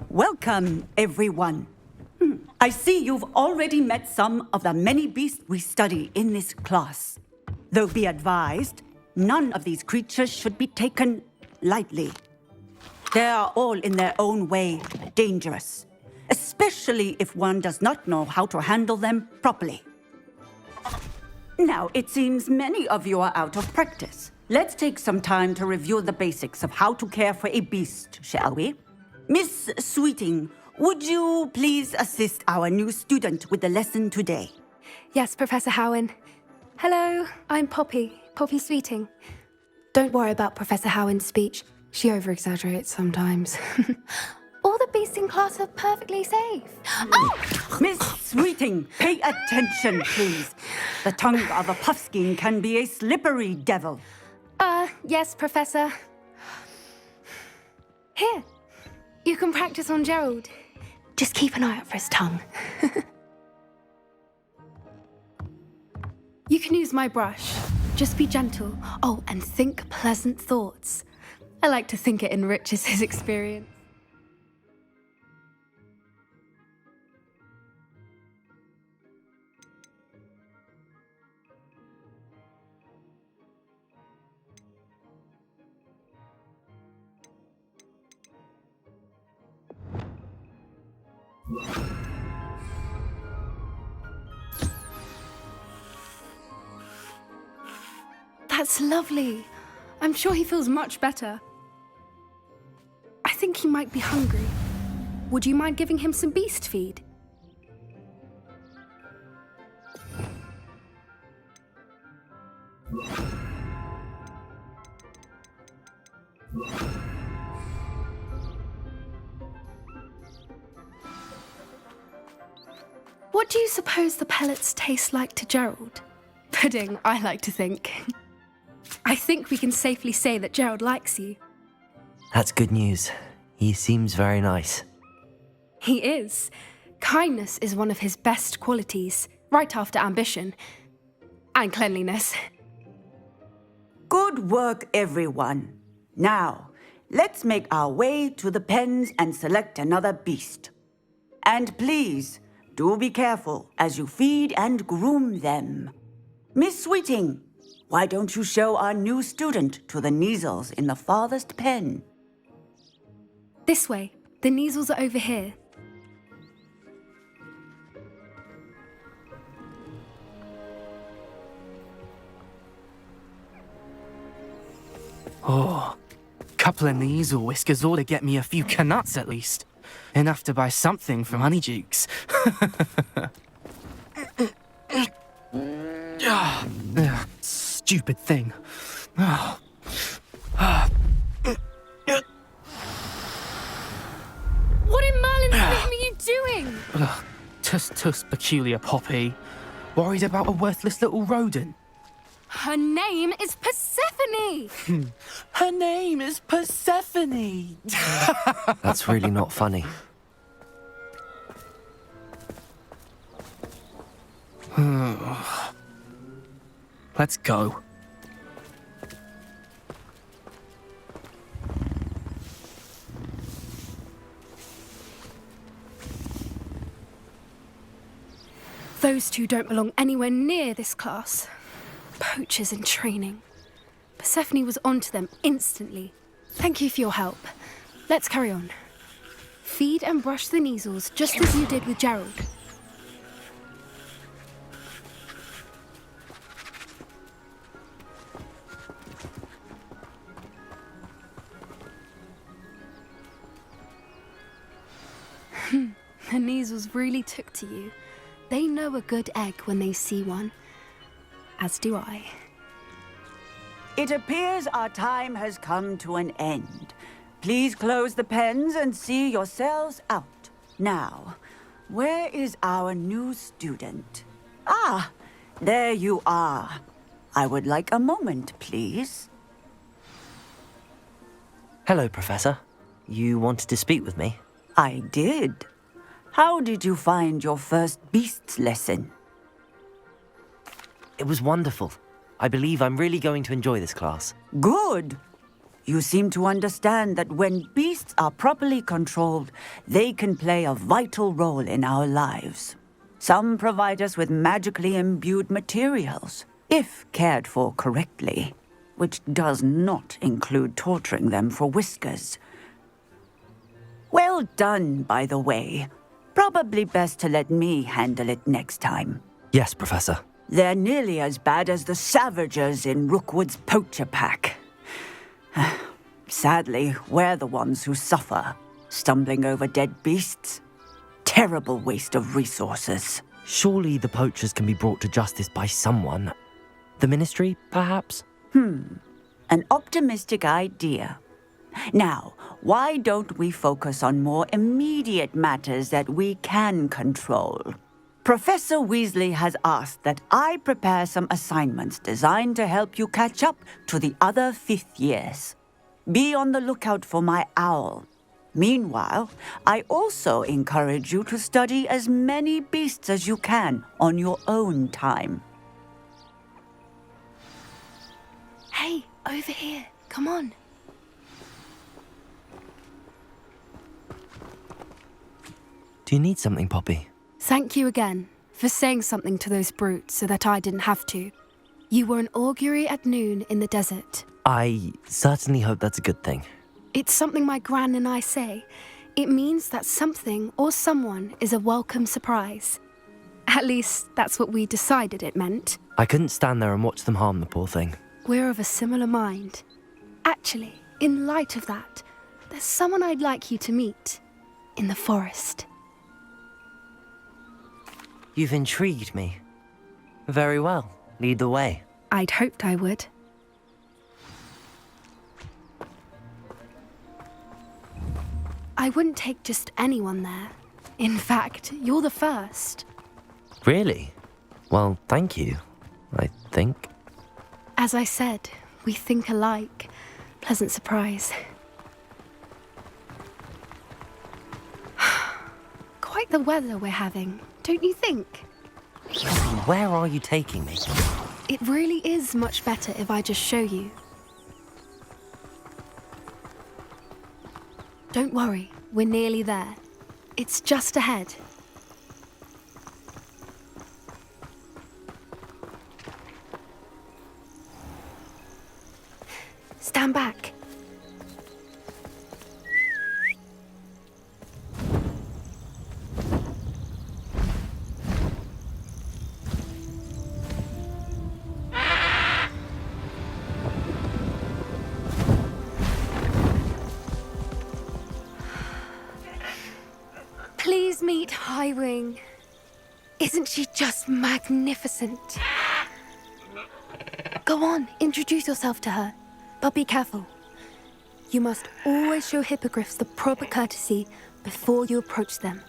Welcome, everyone. I see you've already met some of the many beasts we study in this class. Though be advised, none of these creatures should be taken lightly. They are all in their own way dangerous, especially if one does not know how to handle them properly. Now, it seems many of you are out of practice. Let's take some time to review the basics of how to care for a beast, shall we? Miss Sweeting, would you please assist our new student with the lesson today? Yes, Professor Howen. Hello, I'm Poppy Sweeting. Don't worry about Professor Howen's speech. She over-exaggerates sometimes. All the beasts in class are perfectly safe. Oh! Miss Sweeting, pay attention, please. The tongue of a puffskein can be a slippery devil. Yes, Professor. Here, you can practice on Gerald. Just keep an eye out for his tongue. You can use my brush. Just be gentle. Oh, and think pleasant thoughts. I like to think it enriches his experience. That's lovely. I'm sure he feels much better. I think he might be hungry. Would you mind giving him some beast feed? What do you suppose the pellets taste like to Gerald? Pudding, I like to think. I think we can safely say that Gerald likes you. That's good news. He seems very nice. He is. Kindness is one of his best qualities, right after ambition. And cleanliness. Good work, everyone. Now, let's make our way to the pens and select another beast. And please, do be careful as you feed and groom them. Miss Sweeting, why don't you show our new student to the Kneazles in the farthest pen? This way. The Kneazles are over here. Oh, couple of Kneazle whiskers ought to get me a few canuts at least. Enough to buy something from Honeydukes. Stupid thing. What in Merlin's name are you doing? Tuss, peculiar Poppy. Worried about a worthless little rodent? Her name is Persephone! Her name is Persephone! That's really not funny. Let's go. Those two don't belong anywhere near this class. Poachers in training. Persephone was onto them instantly. Thank you for your help. Let's carry on. Feed and brush the Kneazles just as you did with Gerald. The Kneazles really took to you. They know a good egg when they see one. As do I. It appears our time has come to an end. Please close the pens and see yourselves out. Now, where is our new student? Ah, there you are. I would like a moment, please. Hello, Professor. You wanted to speak with me? I did. How did you find your first beasts lesson? It was wonderful. I believe I'm really going to enjoy this class. Good. You seem to understand that when beasts are properly controlled, they can play a vital role in our lives. Some provide us with magically imbued materials, if cared for correctly, which does not include torturing them for whiskers. Well done, by the way. Probably best to let me handle it next time. Yes, Professor. They're nearly as bad as the Savagers in Rookwood's poacher pack. Sadly, we're the ones who suffer, stumbling over dead beasts. Terrible waste of resources. Surely the poachers can be brought to justice by someone. The Ministry, perhaps? An optimistic idea. Now, why don't we focus on more immediate matters that we can control? Professor Weasley has asked that I prepare some assignments designed to help you catch up to the other fifth years. Be on the lookout for my owl. Meanwhile, I also encourage you to study as many beasts as you can on your own time. Hey, over here. Come on. Do you need something, Poppy? Thank you again for saying something to those brutes so that I didn't have to. You were an augury at noon in the desert. I certainly hope that's a good thing. It's something my gran and I say. It means that something or someone is a welcome surprise. At least, that's what we decided it meant. I couldn't stand there and watch them harm the poor thing. We're of a similar mind. Actually, in light of that, there's someone I'd like you to meet. In the forest. You've intrigued me. Very well. Lead the way. I'd hoped I would. I wouldn't take just anyone there. In fact, you're the first. Really? Well, thank you, I think. As I said, we think alike. Pleasant surprise. Quite the weather we're having, don't you think? Where are you taking me? It really is much better if I just show you. Don't worry, we're nearly there. It's just ahead. Stand back. Please meet Highwing. Isn't she just magnificent? Go on, introduce yourself to her. But be careful. You must always show hippogriffs the proper courtesy before you approach them.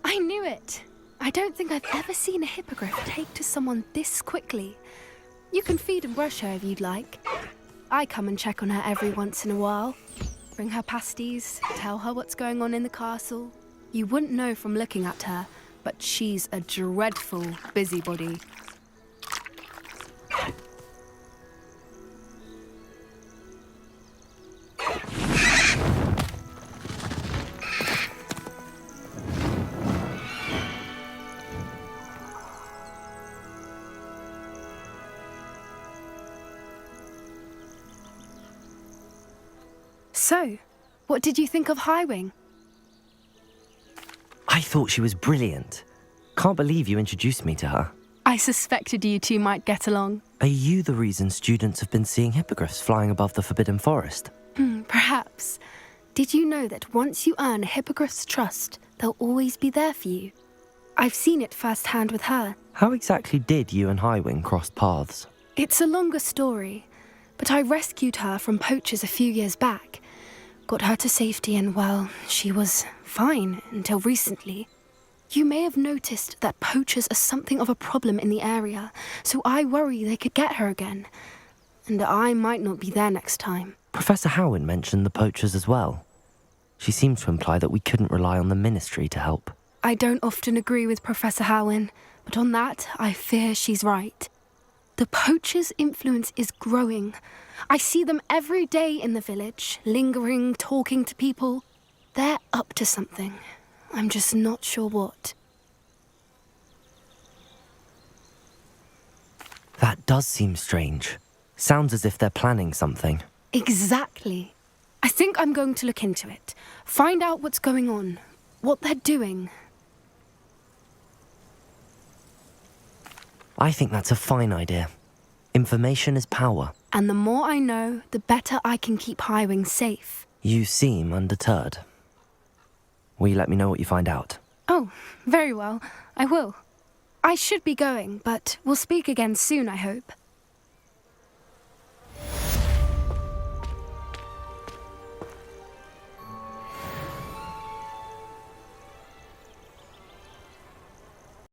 I knew it! I don't think I've ever seen a hippogriff take to someone this quickly. You can feed and brush her if you'd like. I come and check on her every once in a while. Bring her pasties, tell her what's going on in the castle. You wouldn't know from looking at her, but she's a dreadful busybody. So, what did you think of Highwing? I thought she was brilliant. Can't believe you introduced me to her. I suspected you two might get along. Are you the reason students have been seeing hippogriffs flying above the Forbidden Forest? Perhaps. Did you know that once you earn a hippogriff's trust, they'll always be there for you? I've seen it firsthand with her. How exactly did you and Highwing cross paths? It's a longer story, but I rescued her from poachers a few years back. got her to safety, and well, she was fine until recently. You may have noticed that poachers are something of a problem in the area, so I worry they could get her again. And I might not be there next time. Professor Howin mentioned the poachers as well. She seemed to imply that we couldn't rely on the Ministry to help. I don't often agree with Professor Howin, but on that, I fear she's right. The poachers' influence is growing. I see them every day in the village, lingering, talking to people. They're up to something. I'm just not sure what. That does seem strange. Sounds as if they're planning something. Exactly. I think I'm going to look into it. Find out what's going on, what they're doing. I think that's a fine idea. Information is power. And the more I know, the better I can keep Highwing safe. You seem undeterred. Will you let me know what you find out? Oh, very well. I will. I should be going, but we'll speak again soon, I hope.